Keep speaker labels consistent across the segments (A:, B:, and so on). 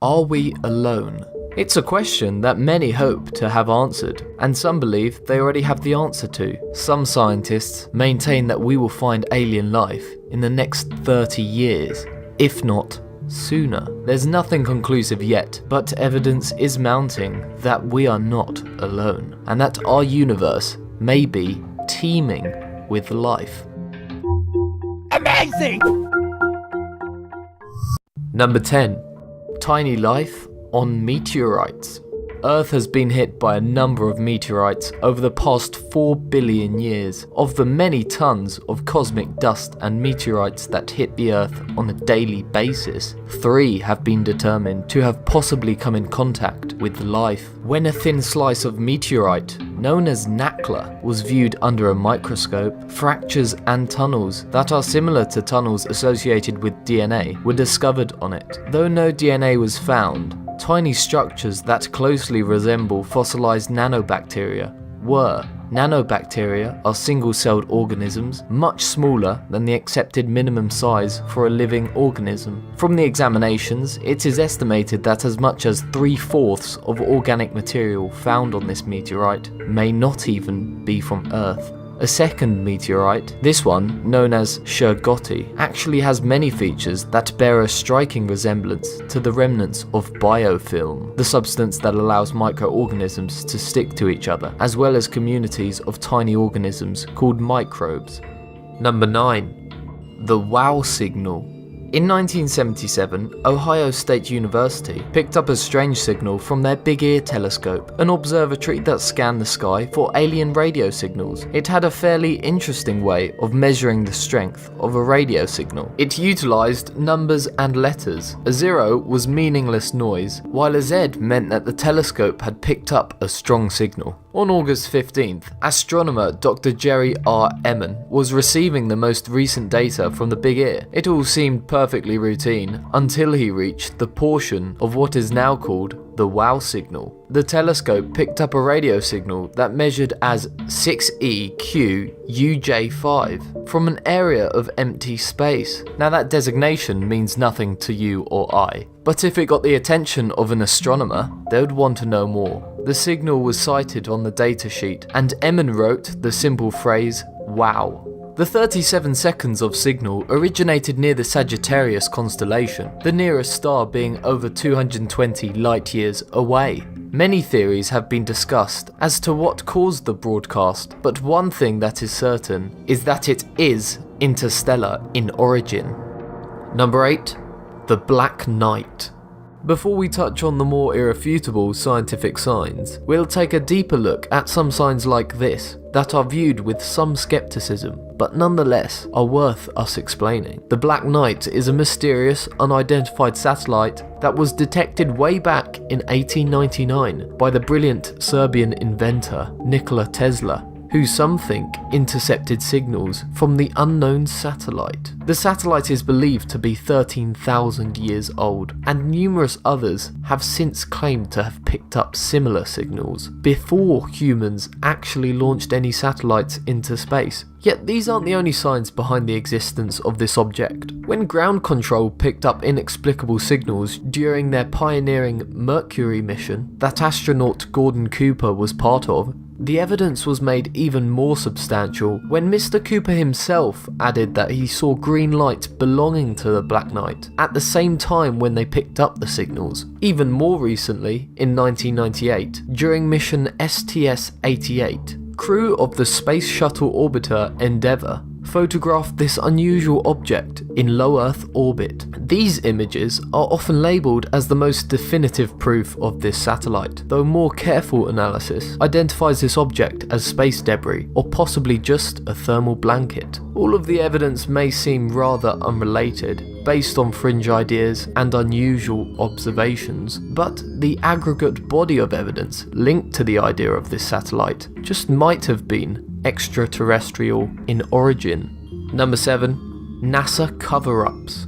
A: Are we alone? It's a question that many hope to have answered, and some believe they already have the answer to. Some scientists maintain that we will find alien life in the next 30 years, if not sooner. There's nothing conclusive yet, but evidence is mounting that we are not alone, and that our universe may be teeming with life.
B: Amazing!
A: Number 10. Tiny life on meteorites. Earth has been hit by a number of meteorites over the past 4 billion years. Of the many tons of cosmic dust and meteorites that hit the Earth on a daily basis, 3 have been determined to have possibly come in contact with life. When a thin slice of meteorite, known as nacla, was viewed under a microscope, fractures and tunnels that are similar to tunnels associated with DNA were discovered on it. Though no DNA was found, tiny structures that closely resemble fossilized nanobacteria were. Nanobacteria are single-celled organisms, much smaller than the accepted minimum size for a living organism. From the examinations, it is estimated that as much as 3/4 of organic material found on this meteorite may not even be from Earth. A second meteorite, this one known as Shergoti, actually has many features that bear a striking resemblance to the remnants of biofilm, the substance that allows microorganisms to stick to each other, as well as communities of tiny organisms called microbes. Number 9. The WOW signal. In 1977, Ohio State University picked up a strange signal from their Big Ear telescope, an observatory that scanned the sky for alien radio signals. It had a fairly interesting way of measuring the strength of a radio signal. It utilized numbers and letters. A 0 was meaningless noise, while a Z meant that the telescope had picked up a strong signal. On August 15th, astronomer Dr. Jerry R. Emmon was receiving the most recent data from the Big Ear. It all seemed perfectly routine until he reached the portion of what is now called the WOW signal. The telescope picked up a radio signal that measured as 6EQUJ5 from an area of empty space. Now that designation means nothing to you or I, but if it got the attention of an astronomer, they would want to know more. The signal was cited on the datasheet, and Emmon wrote the simple phrase, "Wow." The 37 seconds of signal originated near the Sagittarius constellation, the nearest star being over 220 light years away. Many theories have been discussed as to what caused the broadcast, but one thing that is certain is that it is interstellar in origin. Number 8. The Black Knight. Before we touch on the more irrefutable scientific signs, we'll take a deeper look at some signs like this that are viewed with some skepticism, but nonetheless are worth us explaining. The Black Knight is a mysterious, unidentified satellite that was detected way back in 1899 by the brilliant Serbian inventor Nikola Tesla, who some think intercepted signals from the unknown satellite. The satellite is believed to be 13,000 years old, and numerous others have since claimed to have picked up similar signals before humans actually launched any satellites into space. Yet these aren't the only signs behind the existence of this object. When ground control picked up inexplicable signals during their pioneering Mercury mission that astronaut Gordon Cooper was part of, the evidence was made even more substantial when Mr. Cooper himself added that he saw green light belonging to the Black Knight at the same time when they picked up the signals. Even more recently, in 1998, during mission STS-88, crew of the Space Shuttle Orbiter Endeavour photographed this unusual object in low Earth orbit. These images are often labelled as the most definitive proof of this satellite, though more careful analysis identifies this object as space debris or possibly just a thermal blanket. All of the evidence may seem rather unrelated, based on fringe ideas and unusual observations, but the aggregate body of evidence linked to the idea of this satellite just might have been extraterrestrial in origin. Number 7. NASA cover-ups.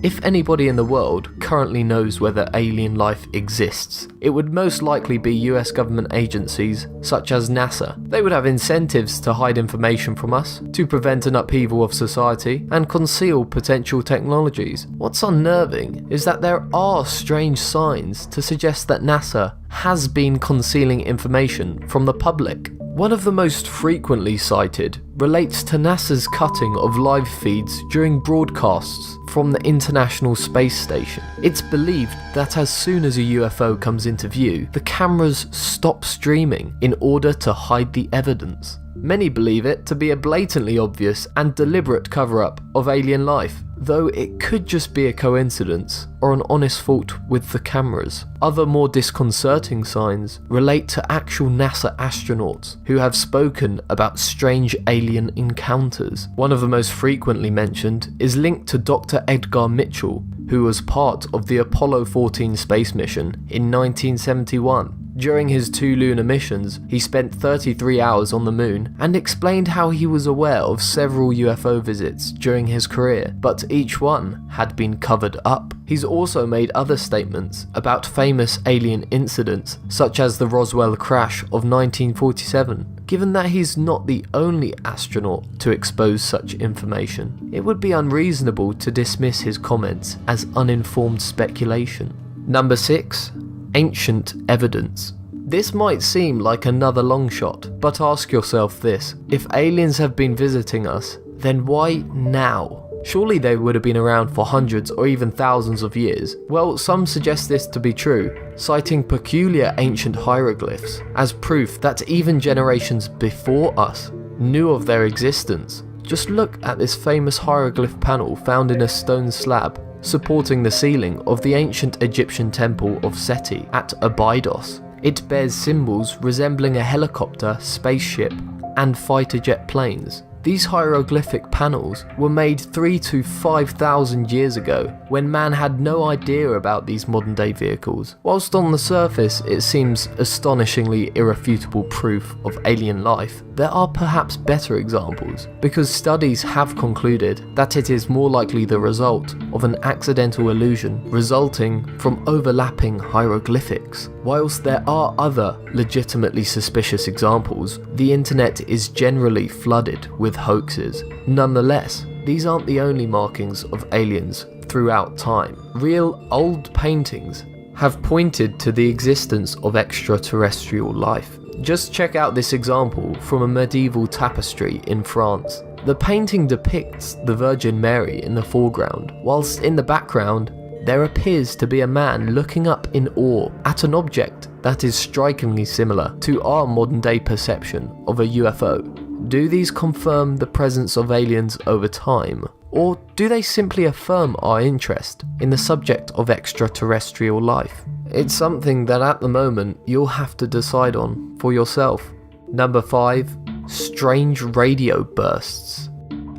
A: If anybody in the world currently knows whether alien life exists. It would most likely be US government agencies such as NASA. They would have incentives to hide information from us, to prevent an upheaval of society, and conceal potential technologies. What's unnerving is that there are strange signs to suggest that NASA has been concealing information from the public. One of the most frequently cited relates to NASA's cutting of live feeds during broadcasts from the International Space Station. It's believed that as soon as a UFO comes into view, the cameras stop streaming in order to hide the evidence. Many believe it to be a blatantly obvious and deliberate cover-up of alien life, though it could just be a coincidence or an honest fault with the cameras. Other more disconcerting signs relate to actual NASA astronauts who have spoken about strange alien encounters. One of the most frequently mentioned is linked to Dr. Edgar Mitchell, who was part of the Apollo 14 space mission in 1971. During his 2 lunar missions, he spent 33 hours on the moon and explained how he was aware of several UFO visits during his career, but each one had been covered up. He's also made other statements about famous alien incidents, such as the Roswell crash of 1947. Given that he's not the only astronaut to expose such information, it would be unreasonable to dismiss his comments as uninformed speculation. Number 6. Ancient evidence. This might seem like another long shot, but ask yourself this: if aliens have been visiting us, then why now? Surely they would have been around for hundreds or even thousands of years. Well, some suggest this to be true, citing peculiar ancient hieroglyphs as proof that even generations before us knew of their existence. Just look at this famous hieroglyph panel found in a stone slab supporting the ceiling of the ancient Egyptian temple of Seti at Abydos. It bears symbols resembling a helicopter, spaceship, and fighter jet planes. These hieroglyphic panels were made 3,000 to 5,000 years ago, when man had no idea about these modern day vehicles. Whilst on the surface it seems astonishingly irrefutable proof of alien life, there are perhaps better examples, because studies have concluded that it is more likely the result of an accidental illusion resulting from overlapping hieroglyphics. Whilst there are other legitimately suspicious examples, the internet is generally flooded with hoaxes. Nonetheless, these aren't the only markings of aliens throughout time. Real old paintings have pointed to the existence of extraterrestrial life. Just check out this example from a medieval tapestry in France. The painting depicts the Virgin Mary in the foreground, whilst in the background there appears to be a man looking up in awe at an object that is strikingly similar to our modern day perception of a UFO. Do these confirm the presence of aliens over time, or do they simply affirm our interest in the subject of extraterrestrial life? It's something that at the moment you'll have to decide on for yourself. Number 5. Strange radio bursts.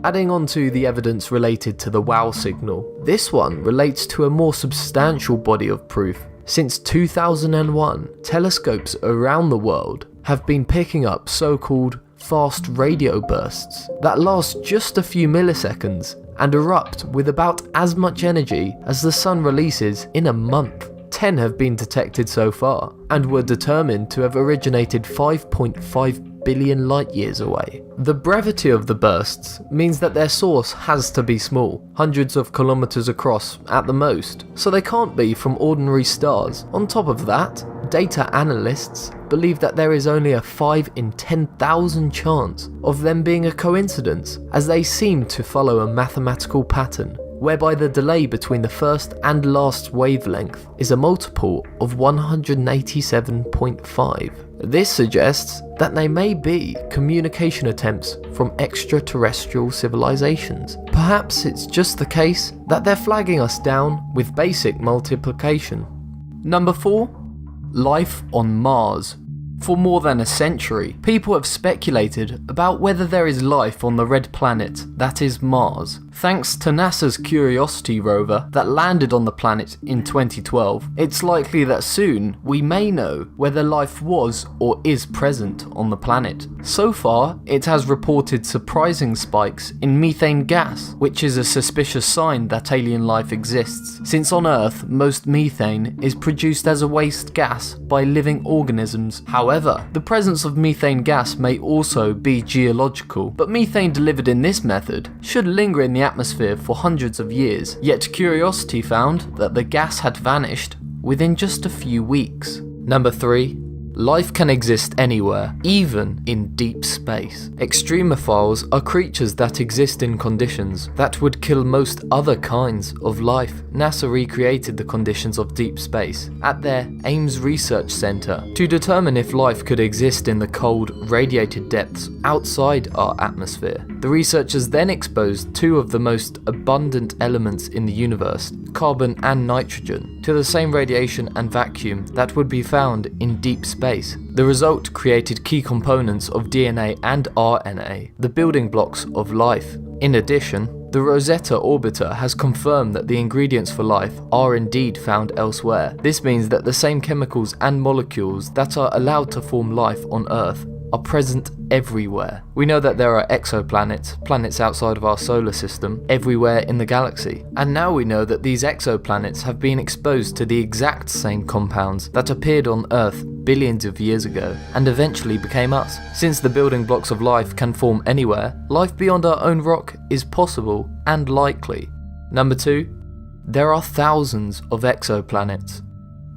A: Adding on to the evidence related to the WOW signal, this one relates to a more substantial body of proof. Since 2001, telescopes around the world have been picking up so-called fast radio bursts that last just a few milliseconds and erupt with about as much energy as the sun releases in a month. 10 have been detected so far, and were determined to have originated 5.5 billion light years away. The brevity of the bursts means that their source has to be small, hundreds of kilometers across at the most, so they can't be from ordinary stars. On top of that, data analysts believe that there is only a 5 in 10,000 chance of them being a coincidence, as they seem to follow a mathematical pattern, whereby the delay between the first and last wavelength is a multiple of 187.5. This suggests that they may be communication attempts from extraterrestrial civilizations. Perhaps it's just the case that they're flagging us down with basic multiplication. Number 4. Life on Mars. For more than a century, people have speculated about whether there is life on the red planet that is Mars. Thanks to NASA's Curiosity rover that landed on the planet in 2012, it's likely that soon we may know whether life was or is present on the planet. So far, it has reported surprising spikes in methane gas, which is a suspicious sign that alien life exists, since on Earth most methane is produced as a waste gas by living organisms. However, the presence of methane gas may also be geological, but methane delivered in this method should linger in the atmosphere for hundreds of years, yet Curiosity found that the gas had vanished within just a few weeks. Number 3. Life can exist anywhere, even in deep space. Extremophiles are creatures that exist in conditions that would kill most other kinds of life. NASA recreated the conditions of deep space at their Ames Research Center to determine if life could exist in the cold, radiated depths outside our atmosphere. The researchers then exposed two of the most abundant elements in the universe, carbon and nitrogen, to the same radiation and vacuum that would be found in deep space. The result created key components of DNA and RNA, the building blocks of life. In addition, the Rosetta orbiter has confirmed that the ingredients for life are indeed found elsewhere. This means that the same chemicals and molecules that are allowed to form life on Earth are present everywhere. We know that there are exoplanets, planets outside of our solar system, everywhere in the galaxy. And now we know that these exoplanets have been exposed to the exact same compounds that appeared on Earth billions of years ago and eventually became us. Since the building blocks of life can form anywhere, life beyond our own rock is possible and likely. Number 2. There are thousands of exoplanets.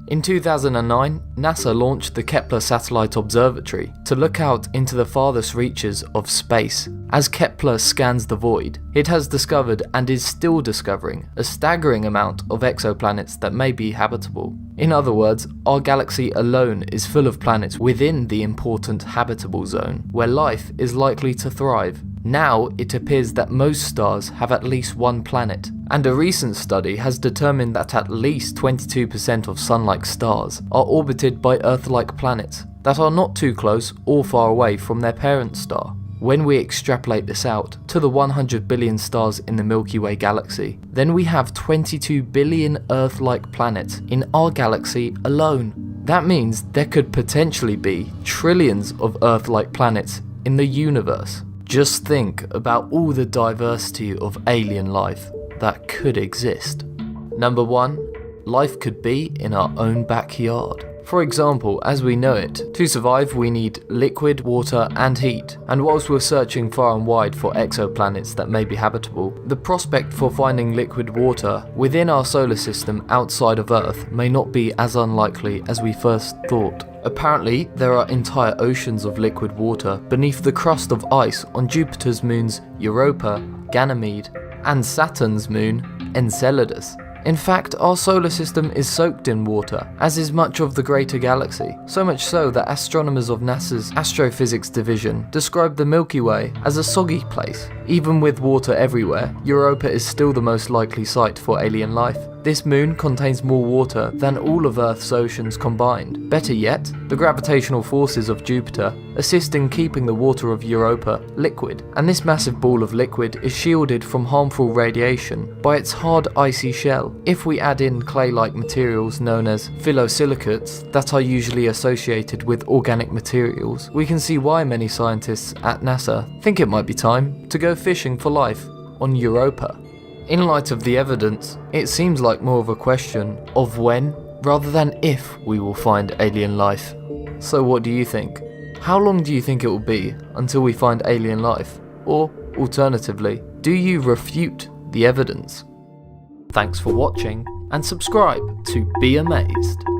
A: In 2009, NASA launched the Kepler Satellite Observatory to look out into the farthest reaches of space. As Kepler scans the void, it has discovered and is still discovering a staggering amount of exoplanets that may be habitable. In other words, our galaxy alone is full of planets within the important habitable zone, where life is likely to thrive. Now it appears that most stars have at least one planet, and a recent study has determined that at least 22% of Sun-like stars are orbited by Earth-like planets that are not too close or far away from their parent star. When we extrapolate this out to the 100 billion stars in the Milky Way galaxy, then we have 22 billion Earth-like planets in our galaxy alone. That means there could potentially be trillions of Earth-like planets in the universe. Just think about all the diversity of alien life that could exist. Number 1. Life could be in our own backyard. For example, as we know it, to survive we need liquid, water and heat, and whilst we're searching far and wide for exoplanets that may be habitable, the prospect for finding liquid water within our solar system outside of Earth may not be as unlikely as we first thought. Apparently, there are entire oceans of liquid water beneath the crust of ice on Jupiter's moons Europa, Ganymede, and Saturn's moon Enceladus. In fact, our solar system is soaked in water, as is much of the greater galaxy, so much so that astronomers of NASA's Astrophysics Division describe the Milky Way as a soggy place. Even with water everywhere, Europa is still the most likely site for alien life. This moon contains more water than all of Earth's oceans combined. Better yet, the gravitational forces of Jupiter assist in keeping the water of Europa liquid, and this massive ball of liquid is shielded from harmful radiation by its hard icy shell. If we add in clay-like materials known as phyllosilicates that are usually associated with organic materials, we can see why many scientists at NASA think it might be time to go fishing for life on Europa. In light of the evidence, it seems like more of a question of when rather than if we will find alien life. So what do you think? How long do you think it will be until we find alien life? Or, alternatively, do you refute the evidence? Thanks for watching and subscribe to Be Amazed.